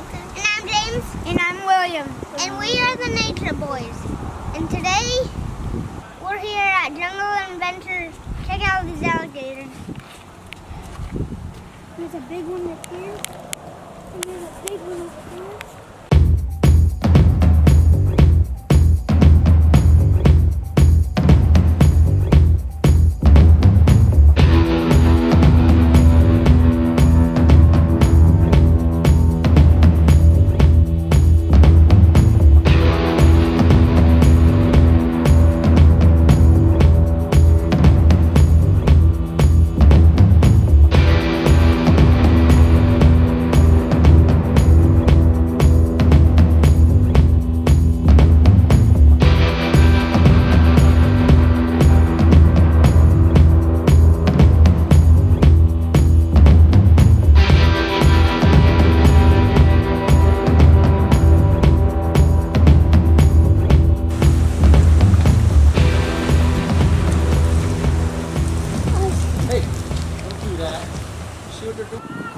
Colton. And I'm James. And I'm William. And we are the Nature Boys. And today, we're here at Jungle Adventures. Check out these alligators. There's a big one up here. And there's a big one up here.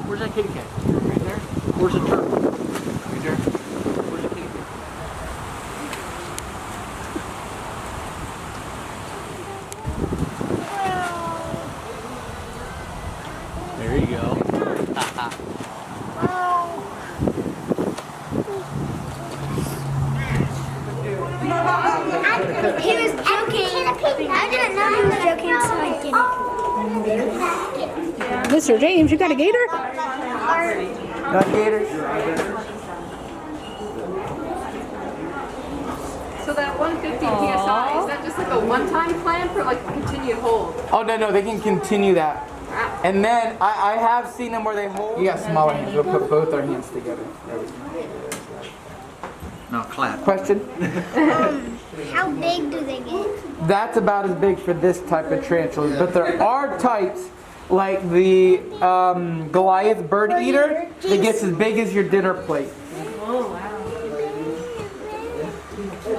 Where's that kitty cat? Right there? Where's the turtle? Right there? Where's the kitty cat? There you go. He was joking. I didn't know he was joking, so I didn't. Mr. James, you got a gator? Not gators. So that 150 PSI, is that just like a one-time plan for like a continued hold? Oh, no, they can continue that. And then I have seen them where they hold. You got smaller hands. We'll put both our hands together. There we go. No, clap. Question? How big do they get? That's about as big for this type of tarantulas, but there are types like the Goliath bird eater that gets as big as your dinner plate. Oh, wow.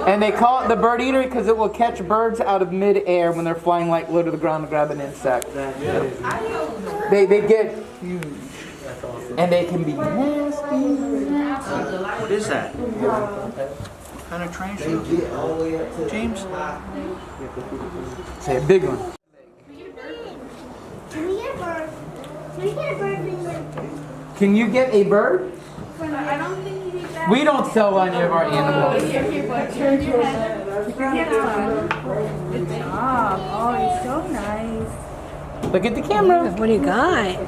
And they call it the bird eater because it will catch birds out of mid-air when they're flying like low to the ground to grab an insect. They get huge. And they can be nasty. What is that? What kind of tarantula? James? Say a big one. Can we get a bird? Can we get a bird? Can you get a bird? I don't think you need that. We don't sell any of our animals. Here, but turn your head. Good job. Oh, it's so nice. Look at the camera. What do you got?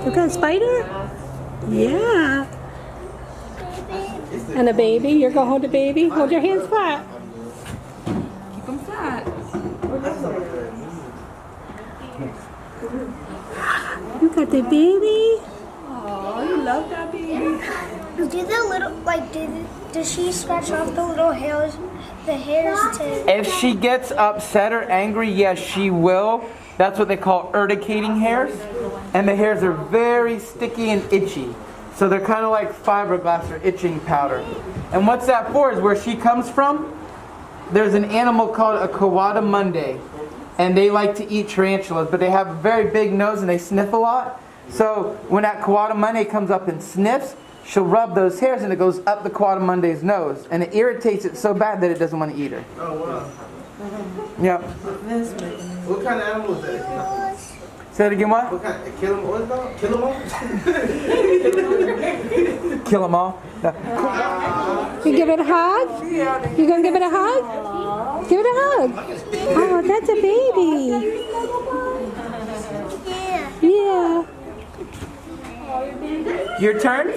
You got a spider? Yeah. And a baby. You're going to hold the baby? Hold your hands flat. Keep them flat. You got the baby? Oh, you love that baby. Do the little, does she scratch off the little hairs, to... If she gets upset or angry, yes, she will. That's what they call urticating hairs. And the hairs are very sticky and itchy. So they're kind of like fiberglass or itching powder. And what's that for is where she comes from, there's an animal called a coatimundi. And they like to eat tarantulas, but they have a very big nose and they sniff a lot. So when that coatimundi comes up and sniffs, she'll rub those hairs and it goes up the coatimundi's nose. And it irritates it so bad that it doesn't want to eat her. Oh, wow. Yep. What kind of animal is that? Say it again, what? What kind? Kill them all? Kill them all? Kill them all. You give it a hug? You gonna give it a hug? Give it a hug. Oh, that's a baby. Yeah. Your turn?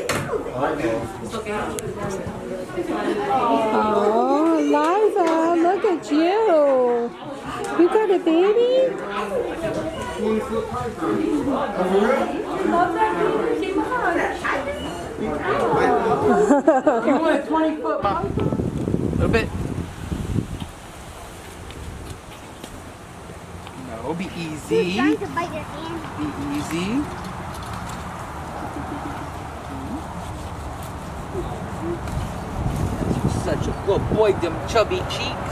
Oh, Liza, look at you. You got a baby? You want a 20-foot, Mom? A little bit. No, be easy. Trying to bite your hand. Be easy. Such a good boy, them chubby cheeks.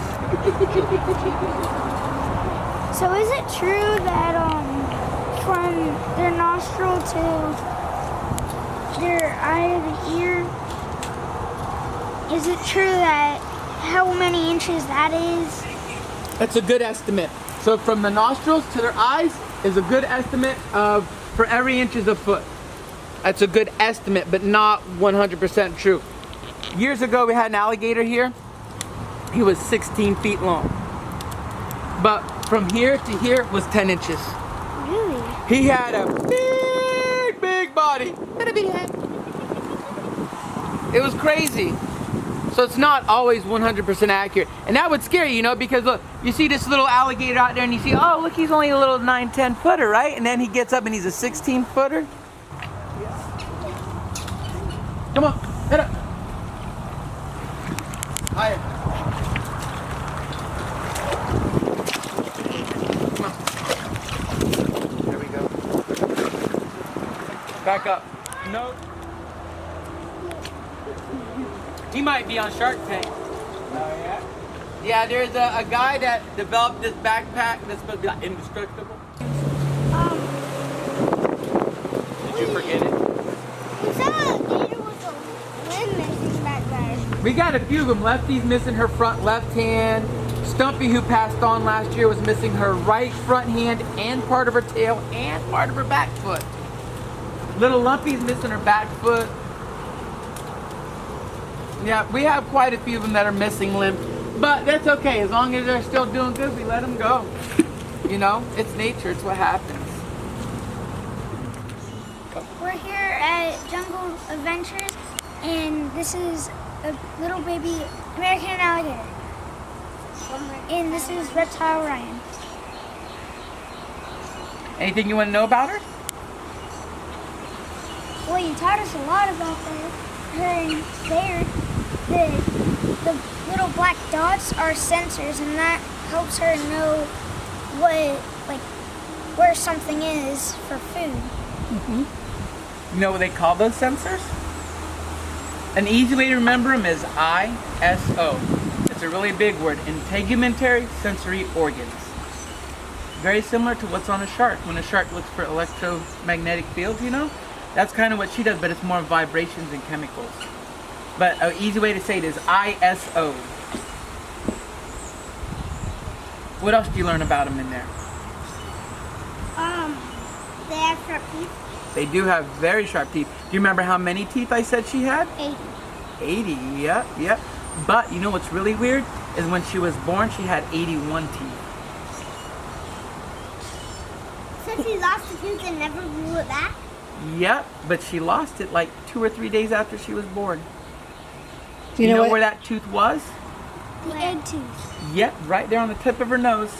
So is it true that from their nostril to their eye to the ear. Is it true that how many inches that is? That's a good estimate. So from the nostrils to their eyes is a good estimate of for every inch is a foot. That's a good estimate, but not 100% true. Years ago, we had an alligator here. He was 16 feet long. But from here to here was 10 inches. Really? He had a big body. And a big head. It was crazy. So it's not always 100% accurate. And that would scare you, you know, because look, you see this little alligator out there and you see, oh, look, he's only a little 9, 10 footer, right? And then he gets up and he's a 16 footer. Come on, head up. Higher. Come on. There we go. Back up. No. He might be on Shark Tank. Oh yeah? Yeah, there's a guy that developed this backpack that's supposed to be like indestructible. Did you forget it? You said a gator was a limb missing back there. We got a few of them. Lefty's missing her front left hand. Stumpy, who passed on last year, was missing her right front hand and part of her tail and part of her back foot. Little Lumpy's missing her back foot. Yeah, we have quite a few of them that are missing limbs, but that's okay. As long as they're still doing good, we let them go. You know, it's nature. It's what happens. We're here at Jungle Adventures, and this is a little baby American alligator. And this is Reptile Ryan. Anything you want to know about her? Well, you taught us a lot about her and there. The little black dots are sensors, and that helps her know where something is for food. Mm-hmm. You know what they call those sensors? An easy way to remember them is ISO. It's a really big word, integumentary sensory organs. Very similar to what's on a shark. When a shark looks for electromagnetic fields, you know, that's kind of what she does, but it's more vibrations and chemicals. But an easy way to say it is ISO. What else do you learn about them in there? They have sharp teeth. They do have very sharp teeth. Do you remember how many teeth I said she had? 80. 80, yep. But you know what's really weird is when she was born, she had 81 teeth. So she lost a tooth and never grew it back? Yep, but she lost it like 2 or 3 days after she was born. Do you know what? where that tooth was? The egg tooth. Yep, right there on the tip of her nose.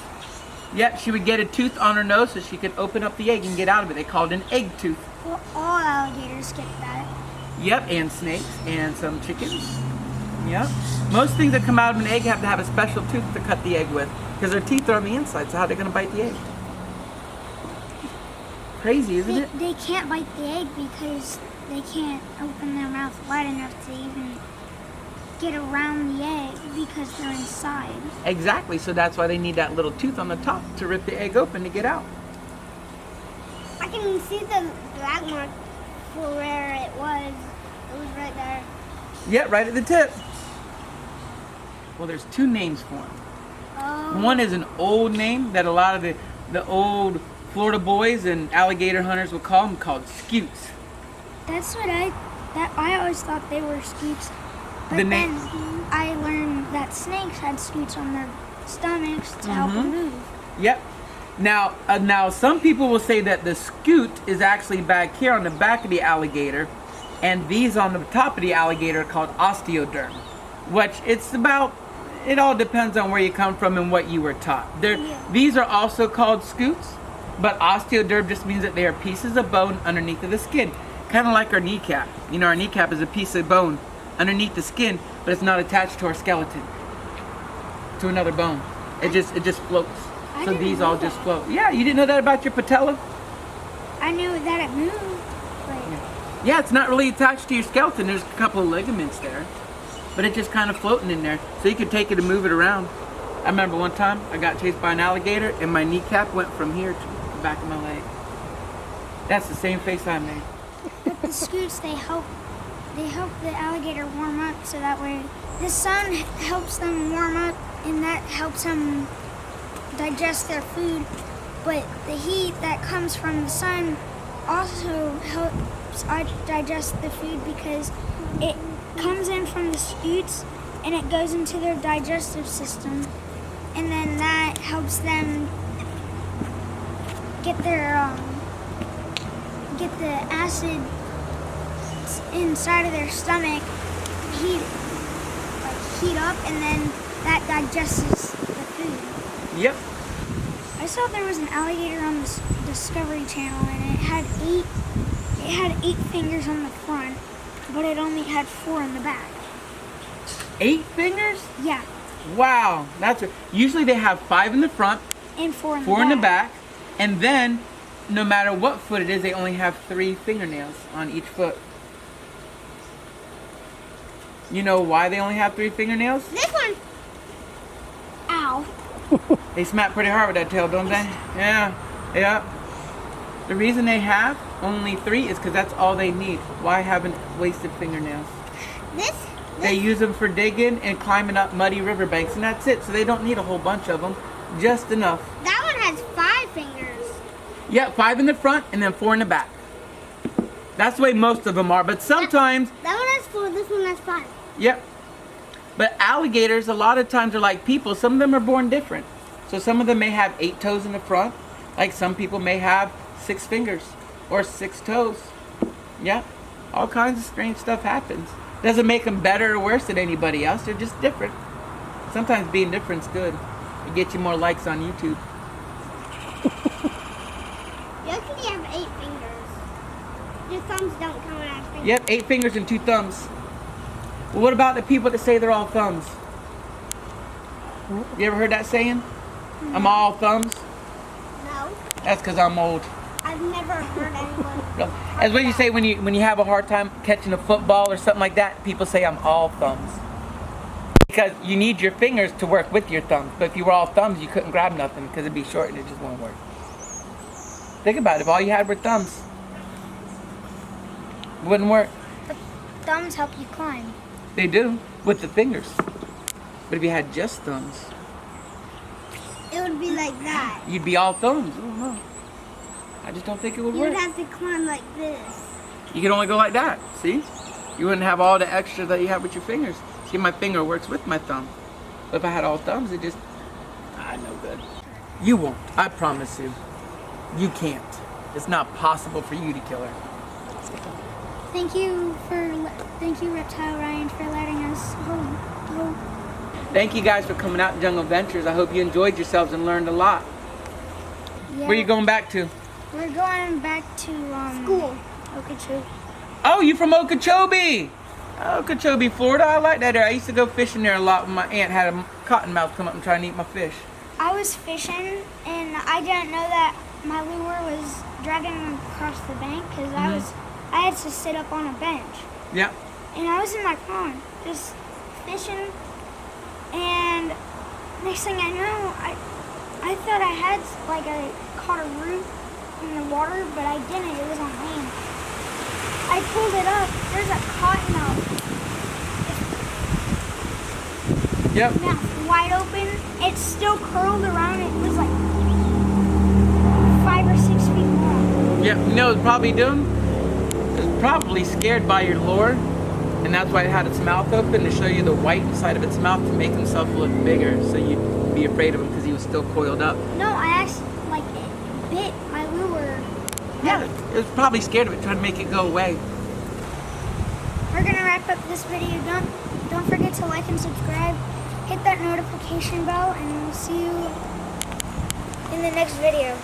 Yep, she would get a tooth on her nose so she could open up the egg and get out of it. They called it an egg tooth. Well, all alligators get that. Yep, and snakes and some chickens. Yep. Most things that come out of an egg have to have a special tooth to cut the egg with because their teeth are on the inside, so how are they going to bite the egg? Crazy, isn't it? They can't bite the egg because they can't open their mouth wide enough to even get around the egg because they're inside. Exactly, so that's why they need that little tooth on the top to rip the egg open to get out. I can see the black mark for where it was. It was right there. Yeah, right at the tip. Well, there's 2 names for them. Oh. One is an old name that a lot of the old Florida boys and alligator hunters would call them, called scutes. That's what I always thought they were scutes. But The then name- I learned that snakes had scutes on their stomachs to help them move. Yep. Now some people will say that the scute is actually back here on the back of the alligator, and these on the top of the alligator are called osteoderm, which it all depends on where you come from and what you were taught. These are also called scutes, but osteoderm just means that they are pieces of bone underneath of the skin, kind of like our kneecap. You know, our kneecap is a piece of bone underneath the skin, but it's not attached to our skeleton, to another bone. It just floats. I So didn't these know all that. just float. Yeah, you didn't know that about your patella? I knew that it moved, but Yeah, it's not really attached to your skeleton. There's a couple of ligaments there, but it's just kind of floating in there. So you could take it and move it around. I remember one time I got chased by an alligator and my kneecap went from here to the back of my leg. That's the same face I made. the scoots, they help the alligator warm up, so that way the sun helps them warm up, and that helps them digest their food. But the heat that comes from the sun also helps digest the food, because it comes in from the scoots and it goes into their digestive system, and then that helps them get the acid inside of their stomach heat up, and then that digests the food. Yep. I saw there was an alligator on the Discovery Channel, and it had eight fingers on the front, but it only had 4 in the back. 8 fingers? Yeah, Wow, usually they have 5 in the front, and 4 in the back, and then no matter what foot it is, they only have 3 fingernails on each foot. You know why they only have 3 fingernails? This one. Ow. They smack pretty hard with that tail, don't they? Yeah, yeah. The reason they have only 3 is because that's all they need. Why haven't wasted fingernails? They use them for digging and climbing up muddy riverbanks, and that's it. So they don't need a whole bunch of them, just enough. That one has 5 fingers. Yeah, 5 in the front and then 4 in the back. That's the way most of them are, but sometimes... That one has 4, this one has 5. Yep. But alligators, a lot of times, are like people. Some of them are born different. So some of them may have 8 toes in the front. Like some people may have 6 fingers or 6 toes. Yeah. All kinds of strange stuff happens. Doesn't make them better or worse than anybody else. They're just different. Sometimes being different's good. It gets you more likes on YouTube. You actually have 8 fingers. Your thumbs don't count as fingers. Yep, 8 fingers and 2 thumbs. Well, what about the people that say they're all thumbs? You ever heard that saying? I'm all thumbs? No. That's because I'm old. I've never heard anyone. That's what you say when you have a hard time catching a football or something like that. People say I'm all thumbs. Because you need your fingers to work with your thumbs. But if you were all thumbs, you couldn't grab nothing because it'd be short and it just won't work. Think about it. If all you had were thumbs, it wouldn't work. But thumbs help you climb. They do, with the fingers. But if you had just thumbs, It would be like that. you'd be all thumbs. I don't know. I just don't think it would You work. would have to climb like this. You could only go like that, see? You wouldn't have all the extra that you have with your fingers. See, my finger works with my thumb. But if I had all thumbs, it just, no good. You won't, I promise you. You can't. It's not possible for you to kill her. Thank you, Reptile Ryan, for letting us hold. Thank you guys for coming out to Jungle Adventures. I hope you enjoyed yourselves and learned a lot. Yeah. Where are you going back to? We're going back to school. Okeechobee. Oh, you from Okeechobee? Okeechobee, Florida. I like that area. I used to go fishing there a lot when my aunt had a cottonmouth come up and try and eat my fish. I was fishing, and I didn't know that my lure was dragging across the bank, because I had to sit up on a bench. Yeah. And I was in my pond, just fishing, and next thing I know, I thought I caught a root in the water, but I didn't. It was on land. I pulled it up. There's a cottonmouth. Yep. Mouth wide open. It's still curled around. It was like 5 or 6 feet long. Yep. You know what it's probably doing? It's probably scared by your lure, and that's why it had its mouth open to show you the white inside of its mouth to make himself look bigger, so you'd be afraid of him because he was still coiled up. No, I actually it bit my lure. Yeah, it was probably scared of it, trying to make it go away. We're gonna wrap up this video. Don't forget to like and subscribe. Hit that notification bell, and we'll see you in the next video.